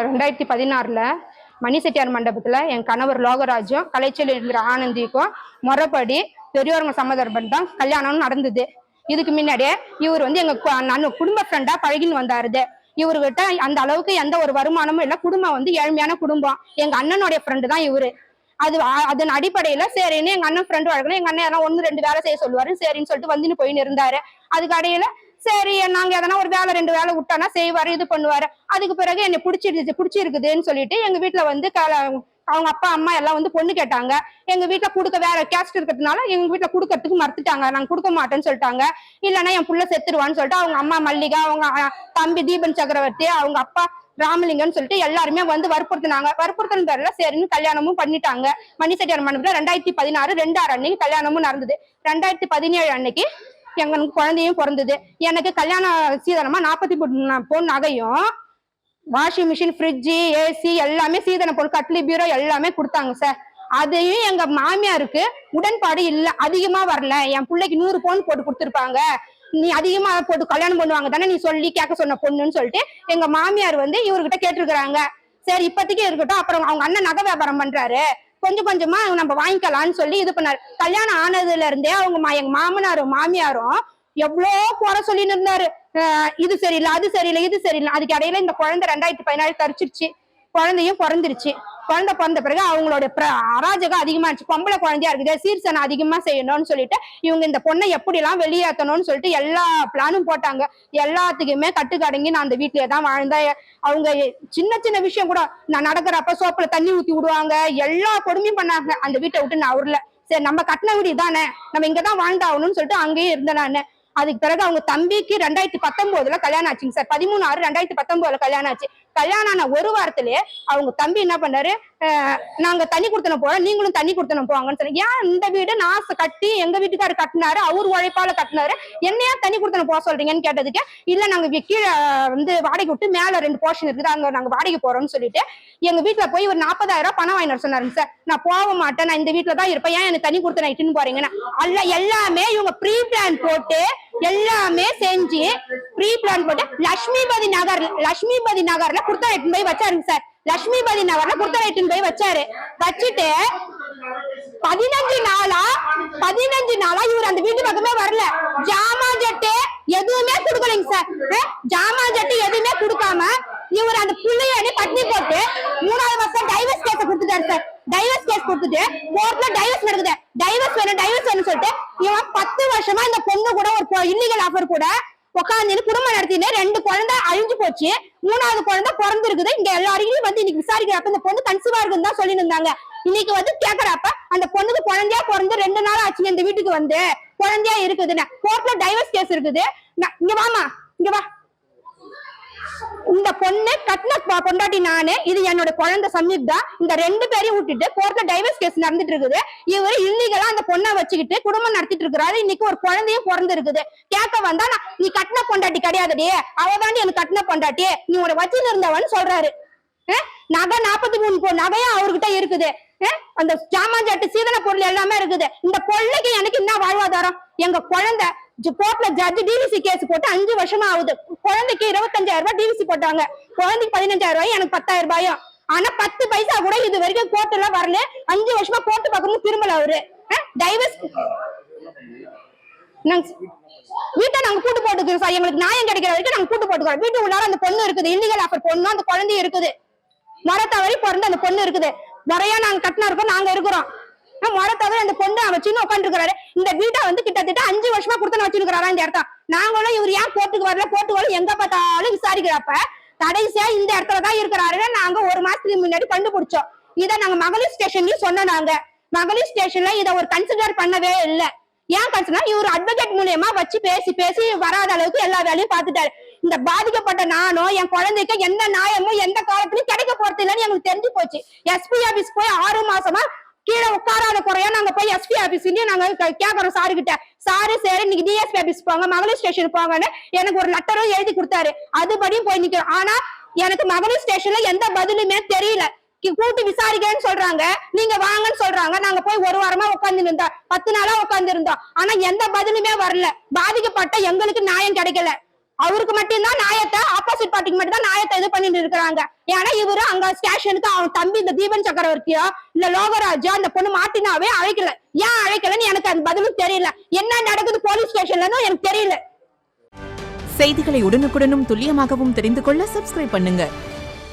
2016 மணி செட்டியார் மண்டபத்துல என் கணவர் லோகராஜும் கலைச்சல் இருக்கிற ஆனந்திக்கும் முறைப்படி பெரியவங்க சம்மதம் தான் கல்யாணம் நடந்தது. இதுக்கு முன்னாடியே இவர் எங்க குடும்ப ஃப்ரெண்டா பழகின்னு வந்தாருது. இவர்கிட்ட அந்த அளவுக்கு எந்த ஒரு வருமானமும் இல்லை. குடும்பம் ஏழ்மையான குடும்பம். எங்க அண்ணனுடைய ஃப்ரெண்டு தான் இவரு. அதன் அடிப்படையில சரின்னு எங்க அண்ணன் ஃப்ரெண்டு வழக்கணும். எங்க அண்ணன் எல்லாம் 1-2 வேலை செய்ய சொல்லுவாரு. சரின்னு சொல்லிட்டு வந்துன்னு போயின்னு இருந்தாரு. அதுக்கு அடையில சரி நாங்க எதனா ஒரு வேலை 2 வேலை விட்டானா செய்வாரு, இது பண்ணுவாரு. அதுக்கு பிறகு என்னை பிடிச்சிருக்குதுன்னு சொல்லிட்டு எங்க வீட்டுல அவங்க அப்பா அம்மா எல்லாம் பொண்ணு கேட்டாங்க. எங்க வீட்டுல கொடுக்க வேற கேஸ்ட் இருக்கிறதுனால எங்க வீட்டுல கொடுக்கறதுக்கு மறுத்துட்டாங்க. நாங்க கொடுக்க மாட்டேன்னு சொல்லிட்டாங்க. இல்லைன்னா என் புள்ள செத்துருவான்னு சொல்லிட்டு அவங்க அம்மா மல்லிகா, அவங்க தம்பி தீபன் சக்கரவர்த்தி, அவங்க அப்பா ராமலிங்கன்னு சொல்லிட்டு எல்லாருமே வற்புறுத்தினாங்க. வற்புறுத்தின பேர்ல சரின்னு கல்யாணமும் பண்ணிட்டாங்க. மணி செட்டியார் மண்டபத்துல 2016 2/6 அன்னைக்கு கல்யாணமும் நடந்தது. 2017 அன்னைக்கு எங்களுக்கு குழந்தையும் பிறந்தது. எனக்கு கல்யாண சீதனமா 43 பொன் நகையும் வாஷிங் மிஷின், ஃப்ரிட்ஜு, ஏசி எல்லாமே சீதன பொருள், கட்லி, பீரோ எல்லாமே கொடுத்தாங்க சார். அதையும் எங்க மாமியாருக்கு உடன்பாடு இல்ல. அதிகமா வரல. என் பிள்ளைக்கு 100 பவுன் போட்டு கொடுத்துருப்பாங்க, நீ அதிகமா போட்டு கல்யாணம் பண்ணுவாங்க தானே நீ சொல்லி கேட்க சொன்ன பொண்ணுன்னு சொல்லிட்டு எங்க மாமியார் இவர்கிட்ட கேட்டிருக்கிறாங்க. சரி இப்போதைக்கு இருக்கட்டும், அப்புறம் அவங்க அண்ணன் நகை வியாபாரம் பண்றாரு, கொஞ்சம் கொஞ்சமா நம்ம வாங்கிக்கலாம்னு சொல்லி இது பண்ணாரு. கல்யாணம் ஆனதுல இருந்தே எங்க மாமனாரும் மாமியாரும் எவ்வளோ குறை சொல்லின்னு இருந்தாரு. இது சரியில்லை, அது சரியில்லை, இது சரியில்லை. அதுக்கு இடையில இந்த குழந்தை 2017 தரிச்சிருச்சு. குழந்தையும் பிறந்துருச்சு. குழந்தை பிறந்த பிறகு அவங்களோட அராஜகம் அதிகமாச்சு. பொம்பளை குழந்தையா இருக்குது, சீர்சனை அதிகமா செய்யணும்னு சொல்லிட்டு இவங்க இந்த பொண்ணை எப்படி எல்லாம் வெளியேற்றணும்னு சொல்லிட்டு எல்லா பிளானும் போட்டாங்க. எல்லாத்துக்குமே கட்டுக்கடங்கி நான் அந்த வீட்லயே தான் வாழ்ந்தேன். அவங்க சின்ன சின்ன விஷயம் கூட நான் நடக்கிறப்ப சோப்புல தண்ணி ஊத்தி விடுவாங்க. எல்லா கொடுமையும் பண்ணாங்க. அந்த வீட்டை விட்டு நான் ஊர்ல சரி நம்ம கட்டின வீடு தானே, நம்ம இங்கதான் வாழ்ந்தாகணும்னு சொல்லிட்டு அங்கேயே இருந்தேன் நானு. அதுக்கு பிறகு அவங்க தம்பிக்கு 2019 கல்யாணம் ஆச்சுங்க சார். 13/6/2019 கல்யாணம் ஆச்சு. கல்யாணம் ஆன ஒரு வாரத்திலேயே அவங்க தம்பி என்ன பண்ணாரு, நாங்க தண்ணி கொடுத்தன போறோம், நீங்களும் தண்ணி கொடுத்தன போவாங்கன்னு சொல்லி. ஏன் இந்த வீடு நான் கட்டி எங்க வீட்டுக்காரு கட்டினாரு, அவர் உழைப்பால கட்டினாரு, என்னையா தண்ணி கொடுத்தன போக சொல்றீங்கன்னு கேட்டதுக்கு இல்ல நாங்க கீழே வாடகை விட்டு மேல 2 போர்ஷன் இருக்குது, அங்க நாங்க வாடகை போறோம்னு சொல்லிட்டு எங்க வீட்டுல போய் ஒரு 40,000 பணம் வாங்கினார் சொன்னாருங்க சார். நான் போக மாட்டேன், நான் இந்த வீட்டுல தான் இருப்பேன், ஏன் எனக்கு தண்ணி கொடுத்தன இட்டுன்னு போறீங்கன்னா அல்ல. எல்லாமே இவங்க ப்ரீ பிளான் போட்டு எல்லாமே செஞ்சு ப்ரீ பிளான் போட்டு லட்சுமிபதி நகர்ல குர்த்தா எட்டுன்னு போய் வச்சாருங்க சார். லட்சுமிபதி நகர்ல குர்த்தா எட்டுன்னு போய் வச்சாரு. வச்சுட்டு 15 நாளா இவர் அந்த வீட்டு பக்கமே வரல. ஜாமா ஜட்டு எதுவுமே கொடுக்கலைங்க சார். ஜாமா ஜட்டு எதுவுமே கொடுக்காம இவர் அந்த பிள்ளைய பட்னி போட்டு 3வது வருஷம் டைவர்ஸ் கேஸ் கொடுத்துட்டாரு சார். டைவர்ஸ் கேஸ் கொடுத்துட்டு கோர்ட்ல டைவர்ஸ் நடக்குது. டைவர்ஸ் வேணும் சொல்லிட்டு இவன் 10 வருஷமா இந்த பொண்ணு கூட ஒரு இல்லீகல் ஆஃபர் கூட உட்காந்து குடும்பம் நடத்தினு 2 குழந்தை அழிஞ்சு போச்சு. 3வது குழந்தை பிறந்திருக்குது. இங்க எல்லாரையும் இன்னைக்கு விசாரிக்கிறப்ப இந்த பொண்ணு கன்சீவா இருக்குன்னு தான் சொல்லி இருந்தாங்க. இன்னைக்கு கேக்குறப்ப அந்த பொண்ணுக்கு குழந்தையா பிறந்து 2 நாள் ஆச்சுங்க இந்த வீட்டுக்கு குழந்தையா இருக்குதுன்னு கோர்ட்ல டைவர்ஸ் கேஸ் இருக்குது. இங்க வாமா, இங்க வா. இந்த பொண்ணு கட்டின பொண்டாட்டி நானு, இது என்னோட குழந்தை சம்யுக்தா. இந்த 2 பேரையும் விட்டுட்டு கோர்ட்ல டைவர்ஸ் கேஸ் நடந்துட்டு இருக்குது. இவரு இல்லீகலா அந்த பொண்ணை வச்சுக்கிட்டு குடும்பம் நடத்திட்டு இருக்கிறாரு. இன்னைக்கு ஒரு குழந்தையும் பிறந்து இருக்குது. கேட்க வந்தா நீ கட்டின பொண்டாட்டி கிடையாதுடி, அவதாண்டி எனக்கு கட்டின பொண்டாட்டி, நீ உன வச்சுன்னு இருந்தவன்னு சொல்றாரு. நகை 43 நகையா அவர்கிட்ட இருக்குது. அந்த ஜாமான் சீதன பொருள் எல்லாமே இருக்குது. இந்த பொண்ணுக்கு எனக்கு என்ன வாழ்வாதாரம்? எங்க குழந்தை கோர்ட்ல ஜட்ஜ் டிவிசி கேஸ் போட்டு 5 வருஷமா ஆகுது. குழந்தைக்கு 25,000 ரூபாய் டிவிசி போட்டாங்க. குழந்தைக்கு 15,000 ரூபாய், எனக்கு 10,000 ரூபாயும். ஆனா 10 பைசா கூட இது வரைக்கும் கோர்ட்ல வரல. 5 வருஷமா கோர்ட்டு பக்கமும் திரும்பல அவரு. டைவர்ஸ் வீட்டை நாங்க கூட்டு போட்டுக்கிறோம் சார். எங்களுக்கு நியாயம் கிடைக்கிற வரைக்கும் நாங்க கூட்டு போட்டுக்கிறோம். வீட்டு உள்ளார அந்த பொண்ணு இருக்குது, இல்லீகல் ஆஃபர் பொண்ணு, அந்த குழந்தையும் இருக்குது. மரத்தவரி பிறந்து அந்த பொண்ணு இருக்குது. முறையா நாங்க கட்டினா இருக்கோம், நாங்க இருக்கிறோம். மரத்தவரி அந்த பொண்ணு வச்சுன்னு உட்காந்து இருக்கிறாரு. இந்த வீட்டை கிட்டத்தட்ட 5 வருஷமா கொடுத்து வச்சுருக்கிறாரா இந்த இடத்த. நாங்களும் இவர் ஏன் கோர்ட்டுக்கு வரல, கோர்ட்டுக்கு எங்க பார்த்தாலும் விசாரிக்கிறப்ப கடைசியா இந்த இடத்துலதான் இருக்கிறாரு. நாங்க 1 மாசத்துக்கு முன்னாடி கண்டுபிடிச்சோம். இதை நாங்க மகளிர் ஸ்டேஷன்லயும் சொன்னோம். நாங்க மகளிர் ஸ்டேஷன்ல இதை ஒரு கன்சிடர் பண்ணவே இல்லை. ஏன் கன்சிடர், இவர் அட்வொகேட் மூலியமா வச்சு பேசி வராத அளவுக்கு எல்லா வேலையும் பார்த்துட்டாரு. இந்த பாதிக்கப்பட்ட நானும் என் குழந்தைக்கு எந்த நியாயமும் எந்த காலத்திலயும் கிடைக்க போறது இல்லைன்னு எங்களுக்கு தெரிஞ்சு போச்சு. எஸ்பி ஆபீஸ் போய் 6 மாசமா கீழே உட்காராத குறையா நாங்க போய் எஸ்பி ஆபீஸ்லயும் நாங்க கேட்கறோம் சாரு கிட்ட. சாரு சரி இன்னைக்கு டிஎஸ்பி ஆபீஸ் போங்க, மகளிர் ஸ்டேஷன் போங்கன்னு எனக்கு ஒரு லெட்டரும் எழுதி கொடுத்தாரு. அதுபடியும் போய் நிக்கிறோம். ஆனா எனக்கு மகளிர் ஸ்டேஷன்ல எந்த பதிலுமே தெரியல. கூட்டி விசாரிக்கிறேன்னு சொல்றாங்க, நீங்க வாங்கன்னு சொல்றாங்க. நாங்க போய் 1 வாரமா உட்கார்ந்து இருந்தோம், 10 நாளா உட்கார்ந்து இருந்தோம். ஆனா எந்த பதிலுமே வரல. பாதிக்கப்பட்ட எங்களுக்கு நியாயம் கிடைக்கல. அவருக்கு மட்டும்தான் நியாயத்தை, ஆப்போசிட் பார்ட்டிக்கு மட்டும் தான் நியாயத்தை இது பண்ணிட்டு இருக்காங்க. ஏன்னா இவரு அங்க ஸ்டேஷனுக்கு அவன் தம்பி இந்த தீபன் சக்கரவர்த்தியோ இல்ல லோகராஜோ அந்த பொண்ணு மாட்டினாவே அழைக்கல. ஏன் அழைக்கலன்னு எனக்கு அந்த பதிலும் தெரியல. என்ன நடக்குது போலீஸ் ஸ்டேஷன்லன்னு எனக்கு தெரியல. செய்திகளை உடனுக்குடனும் துல்லியமாகவும் தெரிந்து கொள்ள சப்ஸ்கிரைப் பண்ணுங்க.